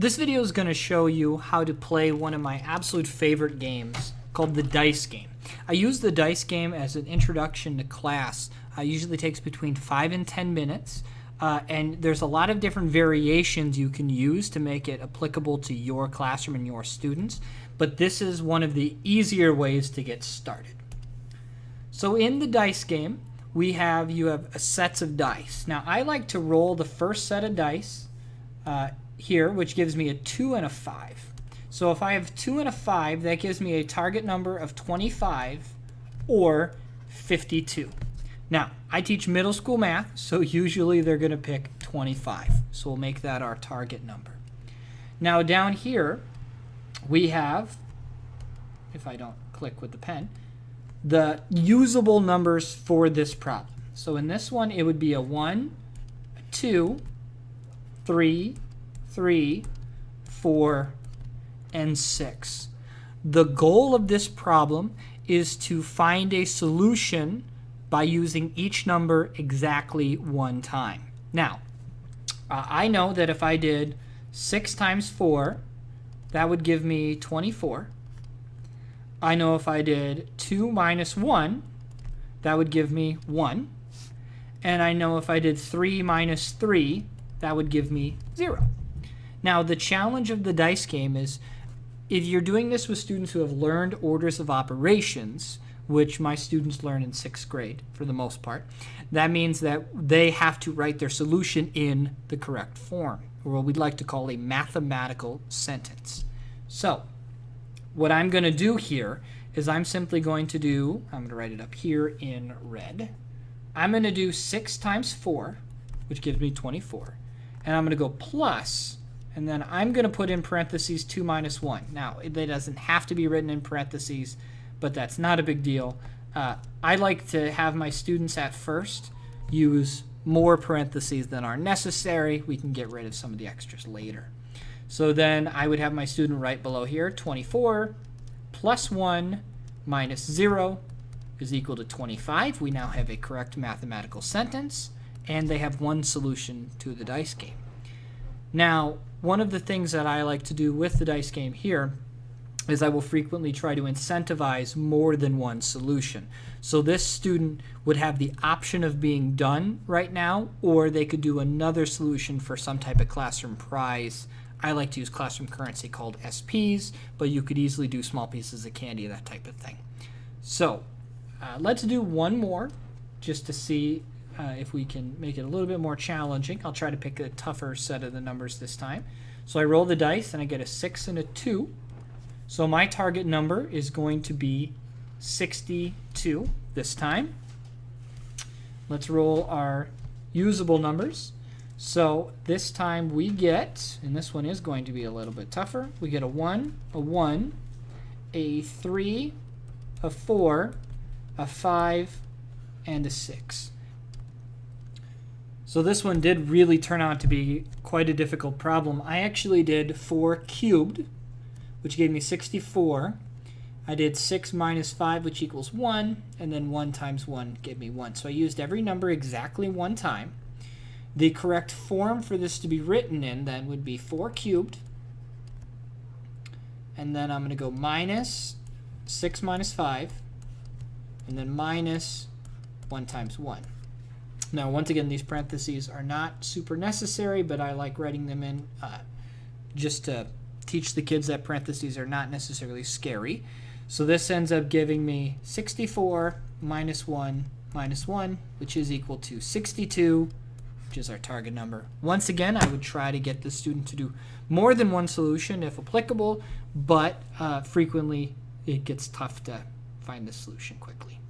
This video is going to show you how to play one of my absolute favorite games called the dice game. I use the dice game as an introduction to class. It usually takes between 5 and 10 minutes. And there's a lot of different variations you can use to make it applicable to your classroom and your students. But this is one of the easier ways to get started. So in the dice game, you have sets of dice. Now I like to roll the first set of dice here, which gives me a 2 and a 5. So if I have 2 and a 5, that gives me a target number of 25 or 52. Now, I teach middle school math, so usually they're going to pick 25. So we'll make that our target number. Now down here, we have, if I don't click with the pen, the usable numbers for this problem. So in this one, it would be a 1, a 2, 3, 4, and 6. The goal of this problem is to find a solution by using each number exactly one time. Now, I know that if I did 6 times 4, that would give me 24. I know if I did 2 minus 1, that would give me 1. And I know if I did 3 minus 3, that would give me 0. Now, the challenge of the dice game is if you're doing this with students who have learned orders of operations, which my students learn in 6th grade for the most part, that means that they have to write their solution in the correct form, or what we'd like to call a mathematical sentence. So what I'm going to do here is I'm going to write it up here in red. I'm going to do 6 times 4, which gives me 24. And I'm going to go plus, and then I'm going to put in parentheses 2 minus 1. Now, it doesn't have to be written in parentheses, but that's not a big deal. I like to have my students at first use more parentheses than are necessary. We can get rid of some of the extras later. So then I would have my student write below here, 24 plus 1 minus 0 is equal to 25. We now have a correct mathematical sentence, and they have one solution to the dice game. Now, one of the things that I like to do with the dice game here is I will frequently try to incentivize more than one solution. So this student would have the option of being done right now, or they could do another solution for some type of classroom prize. I like to use classroom currency called SPs, but you could easily do small pieces of candy, that type of thing. So let's do one more just to see if we can make it a little bit more challenging. I'll try to pick a tougher set of the numbers this time. So I roll the dice and I get a 6 and a 2. So my target number is going to be 62 this time. Let's roll our usable numbers. So this time we get, and this one is going to be a little bit tougher, we get a 1, a 3, a 4, a 5, and a 6. So this one did really turn out to be quite a difficult problem. I actually did 4 cubed, which gave me 64. I did 6 minus 5, which equals 1, and then 1 times 1 gave me 1. So I used every number exactly one time. The correct form for this to be written in then would be 4 cubed, and then I'm going to go minus 6 minus 5, and then minus 1 times 1. Now, once again, these parentheses are not super necessary, but I like writing them in just to teach the kids that parentheses are not necessarily scary. So this ends up giving me 64 minus 1 minus 1, which is equal to 62, which is our target number. Once again, I would try to get the student to do more than one solution if applicable, but frequently it gets tough to find the solution quickly.